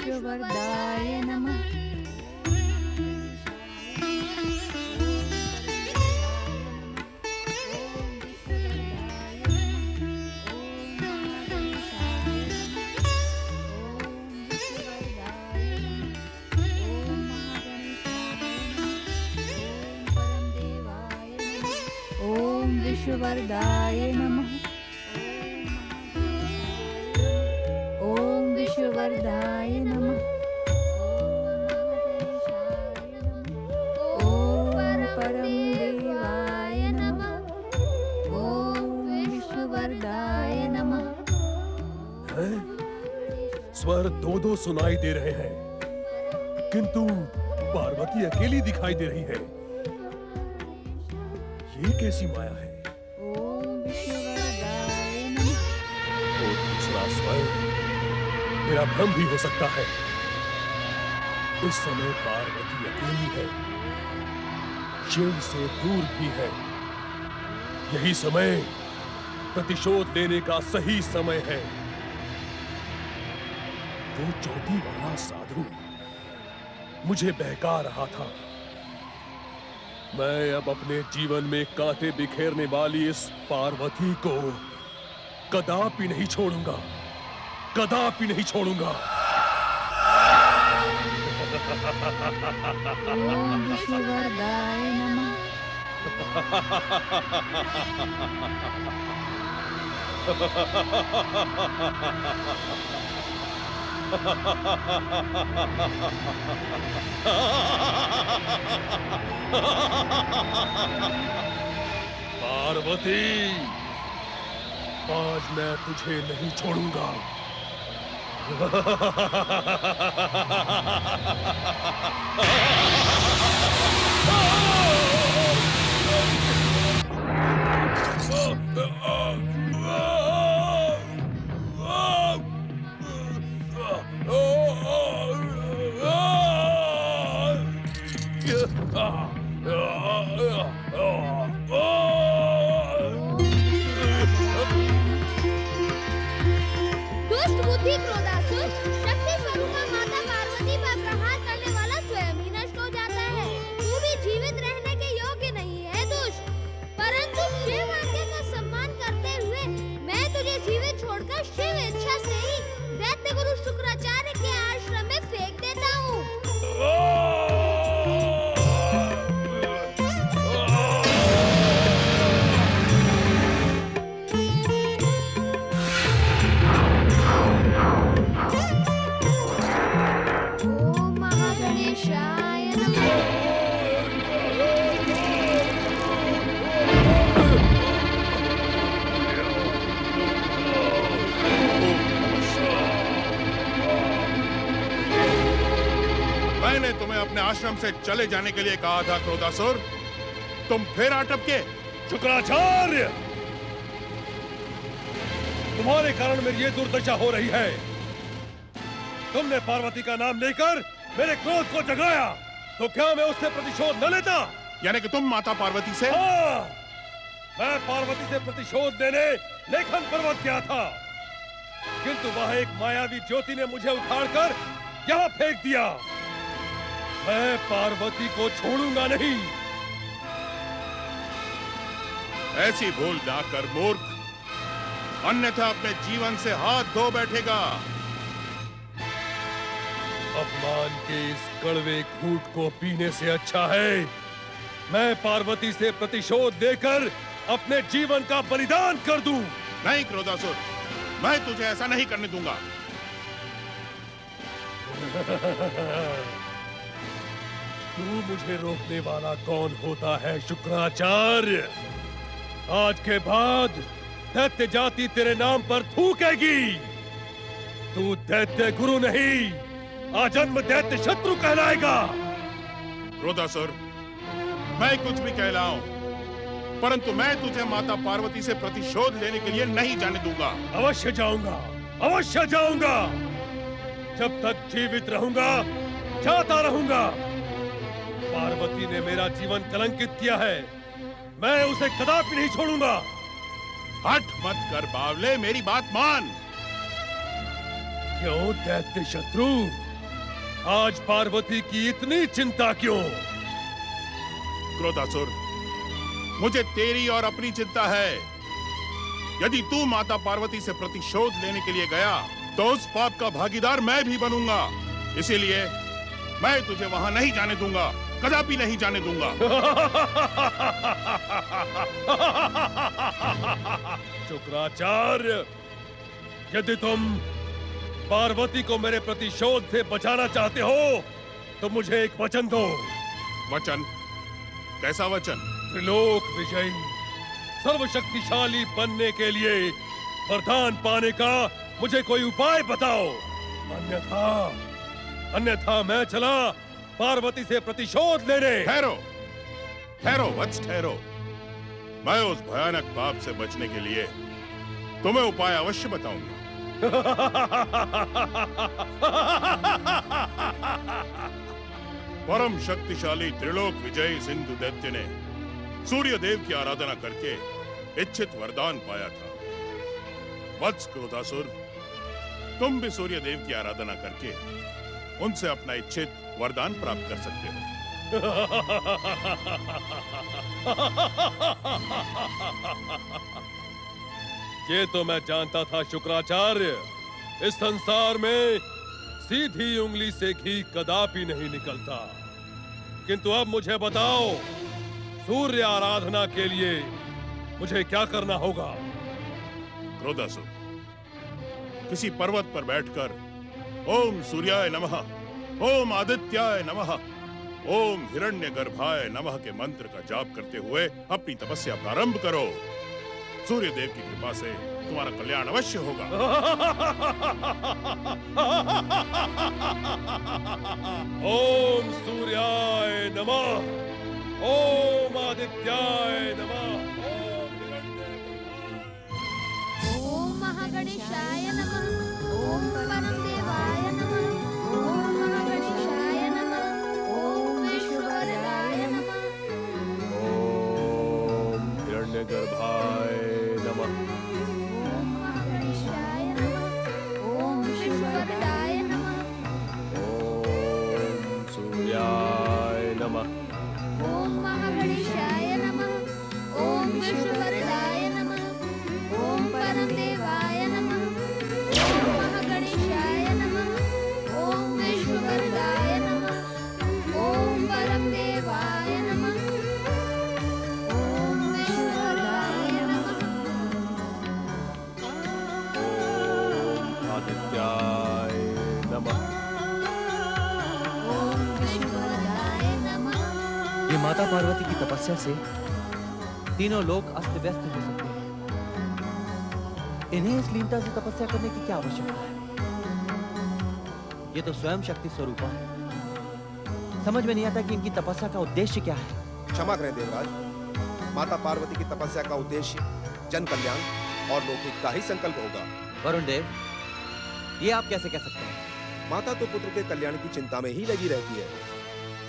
विश्ववरदाय नमः। विश्ववरदाय नमः। ओम विश्ववरदाय नमः। ओम परम देवाय नमः। ओम विश्ववरदाय नमः। स्वर दो दो सुनाई दे रहे हैं, किंतु पार्वती अकेली दिखाई दे रही है। ये कैसी माया है? मेरा भ्रम भी हो सकता है। इस समय पार्वती अकेली है, शिव से दूर भी है। यही समय प्रतिशोध लेने का सही समय है। वो चोटी वाला साधु मुझे बहका रहा था। मैं अब अपने जीवन में कांटे बिखेरने वाली इस पार्वती को कदापि नहीं छोड़ूंगा, कदापि नहीं छोड़ूंगा। ओम विश्ववरदाय नमः। पार्वती, आज मैं तुझे नहीं छोड़ूंगा। दुष्ट बुद्धि क्रोधासुर, शक्ति स्वरूपा माता पार्वती पर प्रहार करने वाला स्वयं ही नष्ट हो जाता है। तू भी जीवित रहने के योग्य नहीं है दुष्ट, परंतु शिव आज्ञा का सम्मान करते हुए मैं तुझे जीवित छोड़कर शिव इच्छा से ही दैत्य गुरु शुक्राचार्य के आश्रम में फेंक देता हूँ। ओम महागणेशाय नमः। मैंने तुम्हें अपने आश्रम से चले जाने के लिए कहा था क्रोधासुर, तुम फिर अटके। शुक्राचार्य, तुम्हारे कारण मेरी ये दुर्दशा हो रही है। तुमने पार्वती का नाम लेकर मेरे क्रोध को जगाया, तो क्या मैं उससे प्रतिशोध न लेता? यानी कि तुम माता पार्वती से? हाँ, मैं पार्वती से प्रतिशोध लेने लेखन पर्वत गया था, किंतु वहां एक मायावी ज्योति ने मुझे उखाड़कर यहाँ फेंक दिया। मैं पार्वती को छोड़ूंगा नहीं। ऐसी भूल ना कर मूर्ख, अन्यथा अपने जीवन से हाथ धो बैठेगा। अपमान के इस कड़वे घूंट को पीने से अच्छा है मैं पार्वती से प्रतिशोध लेकर अपने जीवन का बलिदान कर दूं। नहीं क्रोधासुर, मैं तुझे ऐसा नहीं करने दूंगा। तू मुझे रोकने वाला कौन होता है शुक्राचार्य? आज के बाद दैत्य जाति तेरे नाम पर थूकेगी। तू दैत्य गुरु नहीं, आजन्म दैत्य शत्रु कहलाएगा। क्रोधासुर, मैं कुछ भी कहलाऊं, परंतु मैं तुझे माता पार्वती से प्रतिशोध लेने के लिए नहीं जाने दूंगा। अवश्य जाऊंगा, अवश्य जाऊंगा। जब तक जीवित रहूंगा जाता रहूंगा। पार्वती ने मेरा जीवन कलंकित किया है, मैं उसे कदापि नहीं छोड़ूंगा। हट मत कर बावले, मेरी बात मान। क्यों दैत्य शत्रु, आज पार्वती की इतनी चिंता क्यों? क्रोधासुर, मुझे तेरी और अपनी चिंता है। यदि तू माता पार्वती से प्रतिशोध लेने के लिए गया तो उस पाप का भागीदार मैं भी बनूंगा। इसीलिए मैं तुझे वहां नहीं जाने दूंगा, कदापि नहीं जाने दूंगा। शुक्राचार्य, यदि तुम पार्वती को मेरे प्रतिशोध से बचाना चाहते हो तो मुझे एक वचन दो। वचन? कैसा वचन? त्रिलोक विजयी, सर्वशक्तिशाली बनने के लिए वरदान पाने का मुझे कोई उपाय बताओ। अन्यथा मैं चला पार्वती से प्रतिशोध लेने। ठहरो, ठहरो वत्स, ठहरो। मैं उस भयानक पाप से बचने के लिए तुम्हें उपाय अवश्य बताऊंगा। परम शक्तिशाली त्रिलोक विजयी सिंधु दैत्य ने सूर्य देव की आराधना करके इच्छित वरदान पाया था। वत्स क्रोधासुर, तुम भी सूर्य देव की आराधना करके उनसे अपना इच्छित वरदान प्राप्त कर सकते हो। ये तो मैं जानता था शुक्राचार्य। इस संसार में सीधी उंगली से घी कदापि नहीं निकलता। किंतु अब मुझे बताओ, सूर्य आराधना के लिए मुझे क्या करना होगा? क्रोधासुर, किसी पर्वत पर बैठकर ओम सूर्याय नमः, ओम आदित्याय नमः, ओम हिरण्यगर्भाय नमः के मंत्र का जाप करते हुए अपनी तपस्या प्रारंभ करो। सूर्य देव की कृपा से तुम्हारा कल्याण अवश्य होगा। ओम सूर्याय नमः, ओम आदित्याय नमः, ओम हिरण्यगर्भाय। ओम महागणेशाय नमः। ओम परम देवाय नमः। ओम महागणेशाय नमः। ओम विश्ववरदाय नमः। ओम हिरण्यगर्भाय नमः। ओम महागणेशाय नमः। ओम विश्ववरदाय नमः। ओम सूर्याय नमः। ओम महागणेशाय नमः। ओम विश्ववरदाय नमः। ओम परम देवाय नमः। ओम महागणेशाय नमः। ओम विश्ववरदाय नमः। ओम परम देवाय नमः। ओम विश्ववरदाय नमः। आदित्याय नमः। ओम विश्ववरदाय नमः। ये माता पार्वती की तपस्या से तीनों लोग अस्त व्यस्त हो सकते हैं। इन्हें इस लीनता से तपस्या करने की क्या आवश्यकता है? ये तो स्वयं शक्ति स्वरूपा है। समझ में नहीं आता कि इनकी तपस्या का उद्देश्य क्या है। क्षमा करें देवराज, माता पार्वती की तपस्या का उद्देश्य जन कल्याण और लोकहित का ही संकल्प होगा। वरुण देव, ये आप कैसे कह सकते हैं? माता तो पुत्र के कल्याण की चिंता में ही लगी रहती है,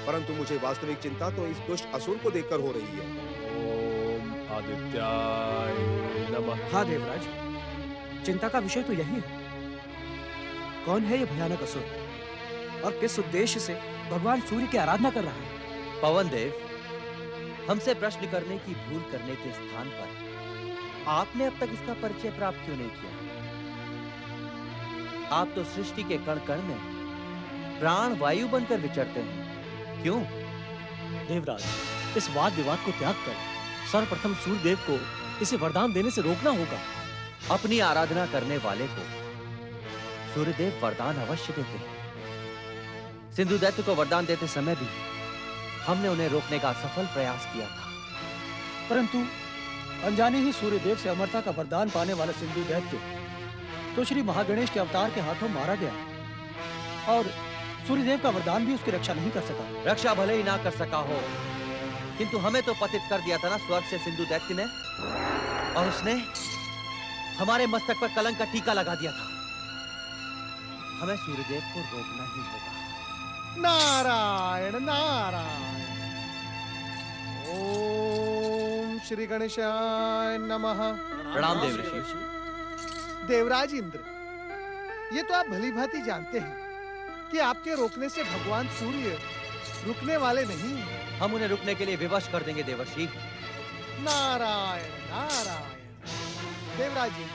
परंतु मुझे वास्तविक चिंता तो इस दुष्ट असुर को देखकर हो रही है। ओम आदित्याय नमः। हाँ देवराज, चिंता का विषय तो यही है। कौन है ये भयानक असुर और किस उद्देश्य से भगवान सूर्य की आराधना कर रहा है? पवन देव, हमसे प्रश्न करने की भूल करने के स्थान पर आपने अब तक इसका परिचय प्राप्त क्यों नहीं किया? आप तो सृष्टि के कण कण में प्राण वायु बनकर विचरते हैं। क्यों? देवराज, इस वाद विवाद को त्याग कर सर्वप्रथम सूर्यदेव को इसे वरदान देने से रोकना होगा। अपनी आराधना करने वाले को सूर्यदेव वरदान अवश्य देते हैं। सिंधु दैत्य को वरदान देते समय भी हमने उन्हें रोकने का सफल प्रयास किया था। परंतु अनजाने ही सूर्यदेव से अमरता का वरदान पाने वाला सिंधु दैत्य तो श्री महागणेश के अवतार के हाथों मारा गया और सूर्यदेव का वरदान भी उसकी रक्षा नहीं कर सका। रक्षा भले ही ना कर सका हो, किंतु हमें तो पतित कर दिया था ना स्वर्ग से सिंधु दैत्य ने, और उसने हमारे मस्तक पर कलंक का टीका लगा दिया था। हमें सूर्यदेव को रोकना ही होगा। नारायण नारायण। ओम श्री गणेशाय नमः। प्रणाम देव ऋषि। देवराज इंद्र, ये तो आप भली भांति जानते हैं कि आपके रोकने से भगवान सूर्य रुकने वाले नहीं हैं। हम उन्हें रुकने के लिए विवश कर देंगे देवर्षि। नारायण नारायण। देवराज जी,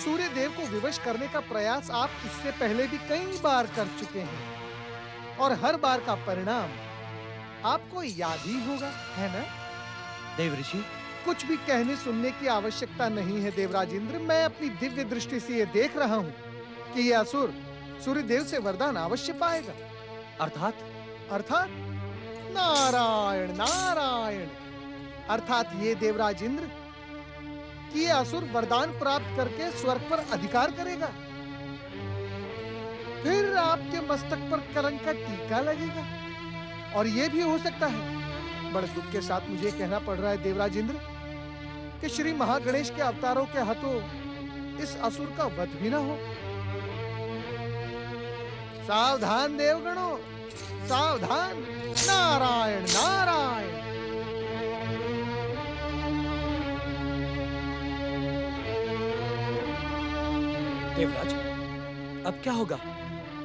सूर्य देव को विवश करने का प्रयास आप इससे पहले भी कई बार कर चुके हैं और हर बार का परिणाम आपको याद ही होगा, है ना? देवर्षि, कुछ भी कहने सुनने की आवश्यकता नहीं है देवराज इंद्र। मैं अपनी दिव्य दृष्टि से ये देख रहा हूँ कि यह असुर सूर्य देव से वरदान अवश्य पाएगा। अर्थात नारायण नारायण। अर्थात ये देवराज इंद्र कि ये असुर वरदान प्राप्त करके स्वर्ग पर अधिकार करेगा, फिर आपके मस्तक पर कलंक का टीका लगेगा। और ये भी हो सकता है, बड़े दुख के साथ मुझे कहना पड़ रहा है देवराज इंद्र, कि श्री महागणेश के अवतारों के हाथों इस असुर का वध भी ना हो। सावधान देवगणों, सावधान। नारायण नारायण। देवराज, अब क्या होगा?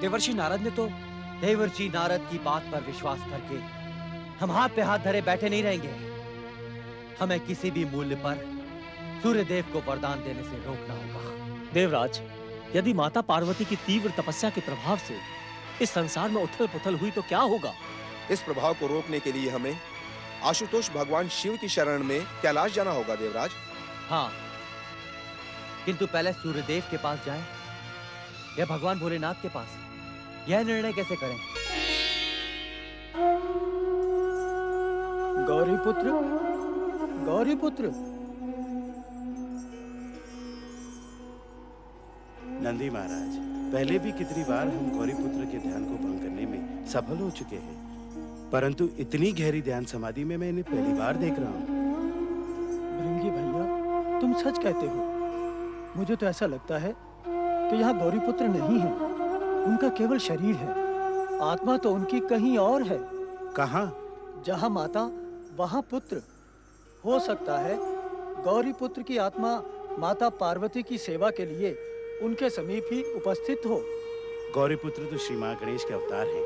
देवर्षि नारद ने तो देवर्षि नारद की बात पर विश्वास करके हम हाथ पे हाथ धरे बैठे नहीं रहेंगे। हमें किसी भी मूल्य पर सूर्य देव को वरदान देने से रोकना होगा। देवराज, यदि माता पार्वती की तीव्र तपस्या के प्रभाव से इस संसार में उथल पुथल हुई तो क्या होगा? इस प्रभाव को रोकने के लिए हमें आशुतोष भगवान शिव की शरण में कैलाश जाना होगा देवराज। हाँ, किंतु पहले सूर्य देव के पास जाएं या भगवान भोलेनाथ के पास, यह निर्णय कैसे करें? गौरीपुत्र, गौरीपुत्र। नंदी महाराज, पहले भी कितनी बार हम गौरीपुत्र के ध्यान को भंग करने में सफल हो चुके हैं, परंतु इतनी गहरी ध्यान समाधि में मैं इन्हें पहली बार देख रहा हूँ। भृंगी भैया, तुम सच कहते हो। मुझे तो ऐसा लगता है कि यहाँ गौरीपुत्र नहीं है, उनका केवल शरीर है। आत्मा तो उनकी कहीं और है। कहाँ? जहाँ माता वहाँ पुत्र। हो सकता है गौरीपुत्र की आत्मा माता पार्वती की सेवा के लिए उनके समीप ही उपस्थित हो। गौरीपुत्र तो श्री मां गणेश के अवतार हैं,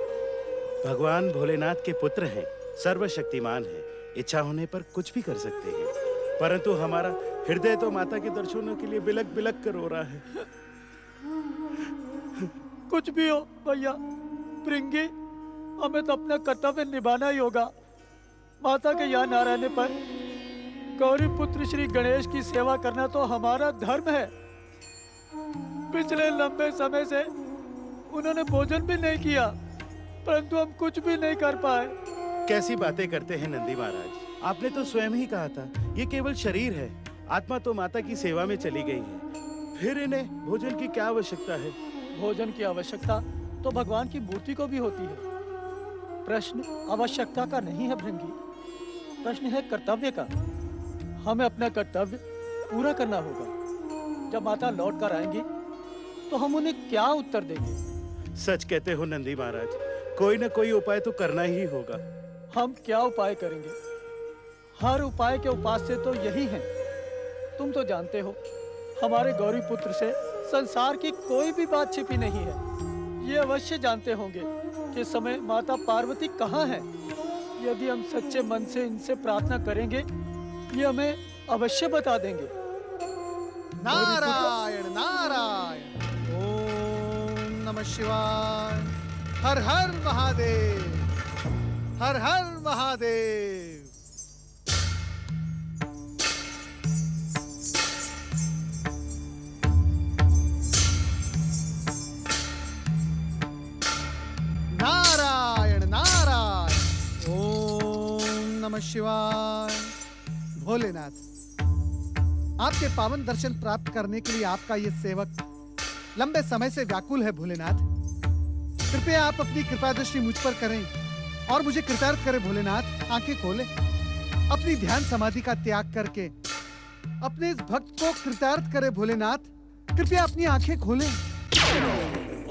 भगवान भोलेनाथ के पुत्र हैं, सर्वशक्तिमान हैं, इच्छा होने पर कुछ भी कर सकते हैं, परंतु हमारा हृदय तो माता के दर्शनों के लिए बिलक बिलक कर रो रहा है। कुछ भी हो भैया, भृंगी, हमें तो अपना कर्तव्य निभाना ही होगा। माता के यहाँ न रहने पर गौरी पुत्र श्री गणेश की सेवा करना तो हमारा धर्म है। पिछले लंबे समय से उन्होंने भोजन भी नहीं किया, परंतु हम कुछ भी नहीं कर पाए। कैसी बातें करते हैं नंदी महाराज, आपने तो स्वयं ही कहा था ये केवल शरीर है, आत्मा तो माता की सेवा में चली गई है, फिर इन्हें भोजन की क्या आवश्यकता है? भोजन की आवश्यकता तो भगवान की मूर्ति को भी होती है। प्रश्न आवश्यकता का नहीं है भृंगी, प्रश्न है कर्तव्य का। हमें अपना कर्तव्य पूरा करना होगा। जब माता लौट कर आएंगी तो हम उन्हें क्या उत्तर देंगे? सच कहते हो नंदी महाराज, कोई न कोई उपाय तो करना ही होगा। हम क्या उपाय करेंगे? हर उपाय के उपास्य तो यही हैं। तुम तो जानते हो हमारे गौरी पुत्र से संसार की कोई भी बात छिपी नहीं है। ये अवश्य जानते होंगे कि इस समय माता पार्वती कहाँ है। यदि हम सच्चे मन से इनसे प्रार्थना करेंगे, ये हमें अवश्य बता देंगे। नारायण नारायण। ओम नमः शिवाय। हर हर महादेव, हर हर महादेव। नारायण नारायण। ओम नमः शिवाय। भोलेनाथ, आपके पावन दर्शन प्राप्त करने के लिए आपका ये सेवक लंबे समय से व्याकुल है। भोलेनाथ, कृपया आप अपनी कृपा दृष्टि मुझ पर करें और मुझे कृतार्थ करें। भोलेनाथ, आंखें खोलें, अपनी ध्यान समाधि का त्याग करके अपने इस भक्त को कृतार्थ करें। भोलेनाथ, कृपया अपनी आंखें खोलें।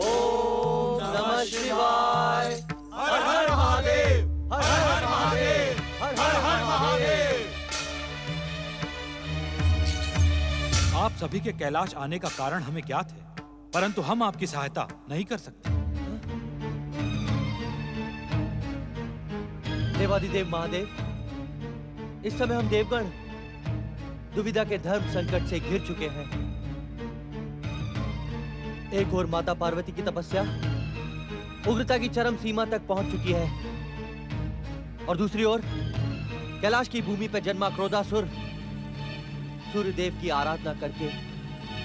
ओम नमः शिवाय। हर हर महादेव, हर हर महादेव, हर हर महादेव। आप सभी के कैलाश आने का कारण हमें ज्ञात है, परंतु हम आपकी सहायता नहीं कर सकते। देवादिदेव महादेव, इस समय हम देवगण दुविधा के धर्म संकट से घिर चुके हैं। एक ओर माता पार्वती की तपस्या उग्रता की चरम सीमा तक पहुंच चुकी है और दूसरी ओर कैलाश की भूमि पर जन्मा क्रोधासुर सूर्यदेव की आराधना करके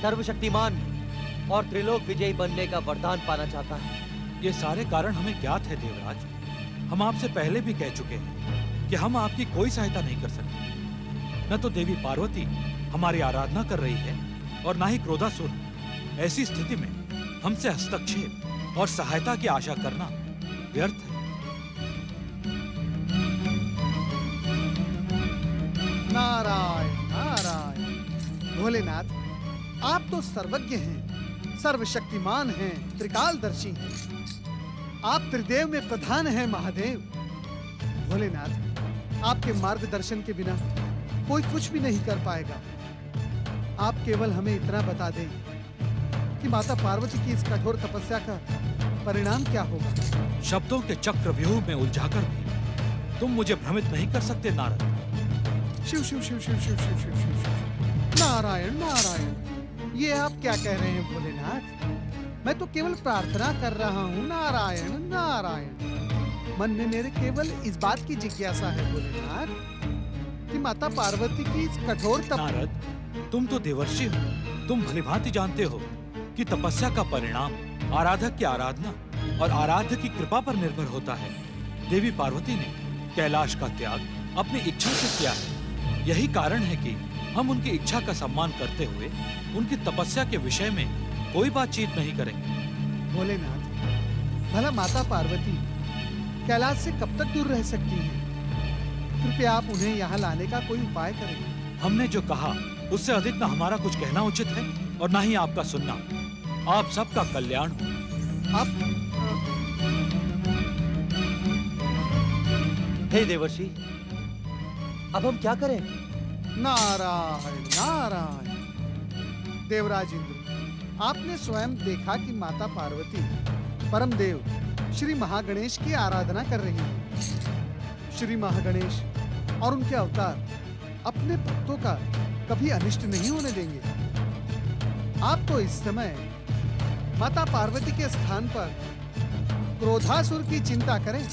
सर्वशक्तिमान और त्रिलोक विजयी बनने का वरदान पाना चाहता है। ये सारे कारण हमें ज्ञात है देवराज। हम आपसे पहले भी कह चुके हैं कि हम आपकी कोई सहायता नहीं कर सकते। न तो देवी पार्वती हमारी आराधना कर रही है और न ही क्रोधासुर। ऐसी स्थिति में हमसे हस्तक्षेप और सहायता की आशा करना व्यर्थ है। नारायण नारायण। भोलेनाथ, आप तो सर्वज्ञ हैं, सर्वशक्तिमान हैं, त्रिकालदर्शी हैं। आप त्रिदेव में प्रधान हैं महादेव। भोलेनाथ, आपके मार्गदर्शन के बिना कोई कुछ भी नहीं कर पाएगा। आप केवल हमें इतना बता दें कि माता पार्वती की इस कठोर तपस्या का परिणाम क्या होगा। शब्दों के चक्रव्यूह में उलझाकर भी तुम मुझे भ्रमित नहीं कर सकते नारद। शिव शिव शिव शिव शिव शिव शिव शिव शिव। नारायण नारायण, ये आप क्या कह रहे हैं भोलेनाथ? मैं तो केवल प्रार्थना कर रहा हूँ। नारायण नारायण। मन में मेरे केवल इस बात की जिज्ञासा है भोलेनाथ कि माता पार्वती की इस कठोर नारद, तुम तो देवर्षि हो। तुम भलीभांति जानते हो कि तपस्या का परिणाम आराधक की आराधना और आराध्य की कृपा पर निर्भर होता है। देवी पार्वती ने कैलाश का त्याग अपनी इच्छा से किया है। यही कारण है कि हम उनकी इच्छा का सम्मान करते हुए उनकी तपस्या के विषय में कोई बातचीत नहीं करेंगे। भोलेनाथ, भला माता पार्वती कैलाश से कब तक दूर रह सकती हैं? कृपया आप उन्हें यहाँ लाने का कोई उपाय करें। हमने जो कहा उससे अधिक न हमारा कुछ कहना उचित है और न ही आपका सुनना। आप सबका कल्याण हो। आप हे देवर्षि, अब हम क्या करें? नारायण नारायण। देवराज इंद्र, आपने स्वयं देखा कि माता पार्वती परम देव श्री महागणेश की आराधना कर रही है। श्री महागणेश और उनके अवतार अपने भक्तों का कभी अनिष्ट नहीं होने देंगे। आप तो इस समय माता पार्वती के स्थान पर क्रोधासुर की चिंता करें।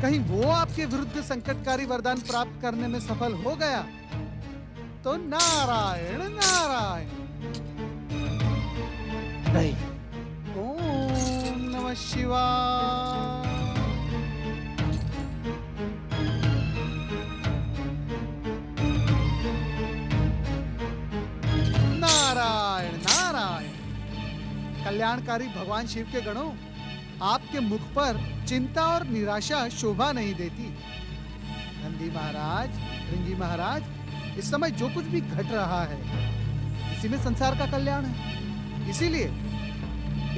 कहीं वो आपके विरुद्ध संकटकारी वरदान प्राप्त करने में सफल हो गया तो नारायण नारायण। नहीं। ओम नमः शिवाय। नारायण नारायण। कल्याणकारी भगवान शिव के गणों, आपके मुख पर चिंता और निराशा शोभा नहीं देती। नंदी महाराज, भृंगी महाराज, इस समय जो कुछ भी घट रहा है इसी में संसार का कल्याण है। इसीलिए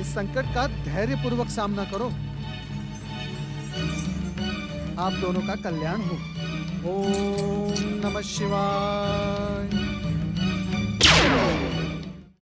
इस संकट का धैर्यपूर्वक सामना करो। आप दोनों का कल्याण हो। ओम नमः शिवाय।